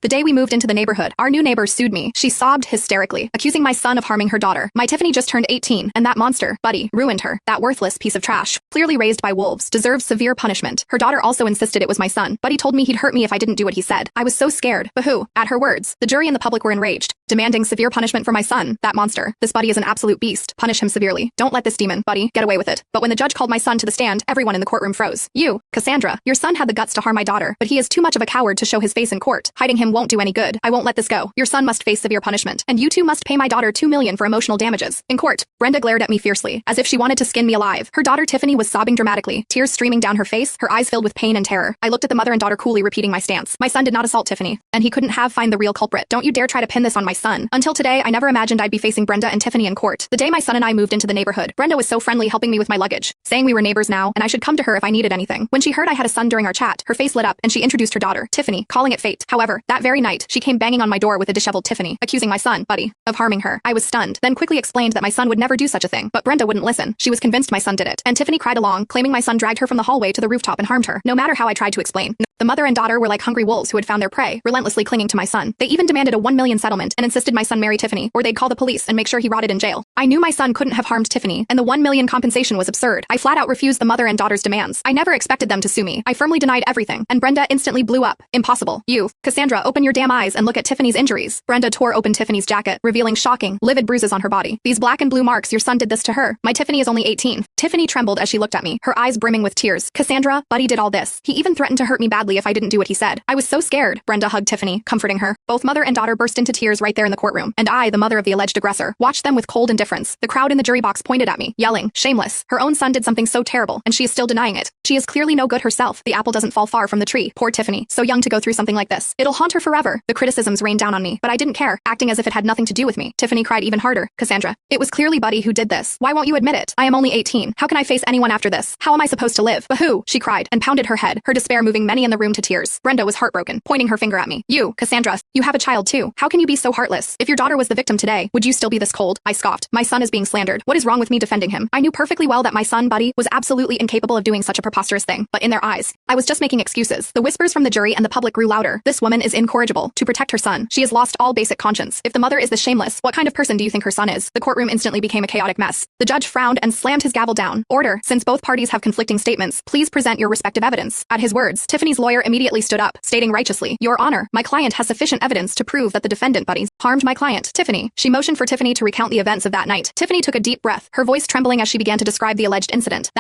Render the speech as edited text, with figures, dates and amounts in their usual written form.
The day we moved into the neighborhood, our new neighbor sued me. She sobbed hysterically, accusing my son of harming her daughter. My Tiffany just turned 18, and that monster, Buddy, ruined her. That worthless piece of trash, clearly raised by wolves, deserves severe punishment. Her daughter also insisted it was my son. Buddy told me he'd hurt me if I didn't do what he said. I was so scared. Boo-hoo. At her words, the jury and the public were enraged, demanding severe punishment for my son, that monster. This Buddy is an absolute beast. Punish him severely. Don't let this demon, Buddy, get away with it. But when the judge called my son to the stand, everyone in the courtroom froze. You, Cassandra, your son had the guts to harm my daughter, but he is too much of a coward to show his face in court. Hiding him won't do any good. I won't let this go. Your son must face severe punishment, and you two must pay my daughter $2 million for emotional damages. In court, Brenda glared at me fiercely, as if she wanted to skin me alive. Her daughter Tiffany was sobbing dramatically, tears streaming down her face, her eyes filled with pain and terror. I looked at the mother and daughter coolly repeating my stance. My son did not assault Tiffany, and he couldn't have find the real culprit. Don't you dare try to pin this on my son. Until today, I never imagined I'd be facing Brenda and Tiffany in court. The day my son and I moved into the neighborhood, Brenda was so friendly helping me with my luggage, saying we were neighbors now, and I should come to her if I needed anything. When she heard I had a son during our chat, her face lit up, and she introduced her daughter, Tiffany, calling it fate. However, that very night, she came banging on my door with a disheveled Tiffany, accusing my son, Buddy, of harming her. I was stunned, then quickly explained that my son would never do such a thing, but Brenda wouldn't listen. She was convinced my son did it, and Tiffany cried along, claiming my son dragged her from the hallway to the rooftop and harmed her. No matter how I tried to explain, the mother and daughter were like hungry wolves who had found their prey, relentlessly clinging to my son. They even demanded a $1 million settlement and insisted my son marry Tiffany, or they'd call the police and make sure he rotted in jail. I knew my son couldn't have harmed Tiffany, and the $1 million compensation was absurd. I flat out refused the mother and daughter's demands. I never expected them to sue me. I firmly denied everything, and Brenda instantly blew up. Impossible. You, Cassandra, open your damn eyes and look at Tiffany's injuries. Brenda tore open Tiffany's jacket, revealing shocking, livid bruises on her body. These black and blue marks, your son did this to her. My Tiffany is only 18. Tiffany trembled as she looked at me, her eyes brimming with tears. Cassandra, Buddy did all this. He even threatened to hurt me badly if I didn't do what he said. I was so scared. Brenda hugged Tiffany, comforting her. Both mother and daughter burst into tears right there in the courtroom, and I, the mother of the alleged aggressor, watched them with cold indifference. The crowd in the jury box pointed at me, yelling, shameless. Her own son did something so terrible, and she is still denying it. She is clearly no good herself. The apple doesn't fall far from the tree. Poor Tiffany, so young to go through something like this. It'll haunt her forever. The criticisms rained down on me, but I didn't care, acting as if it had nothing to do with me. Tiffany cried even harder. Cassandra, it was clearly Buddy who did this. Why won't you admit it? I am only 18. How can I face anyone after this? How am I supposed to live? Boo-hoo, she cried, and pounded her head, her despair moving many in the room to tears. Brenda was heartbroken, pointing her finger at me. You, Cassandra, you have a child too. How can you be so heartless? If your daughter was the victim today, would you still be this cold? I scoffed. My son is being slandered. What is wrong with me defending him? I knew perfectly well that my son, Buddy, was absolutely incapable of doing such a preposterous thing, but in their eyes, I was just making excuses. The whispers from the jury and the public grew louder. This woman is incorrigible. To protect her son, she has lost all basic conscience. If the mother is this shameless, what kind of person do you think her son is? The courtroom instantly became a chaotic mess. The judge frowned and slammed his gavel down. Order, since both parties have conflicting statements, please present your respective evidence. At his words, Tiffany's lawyer immediately stood up, stating righteously, Your Honor, my client has sufficient evidence to prove that the defendant, Buddy, harmed my client, Tiffany. She motioned for Tiffany to recount the events of that night. Tiffany took a deep breath, her voice trembling as she began to describe the alleged incident.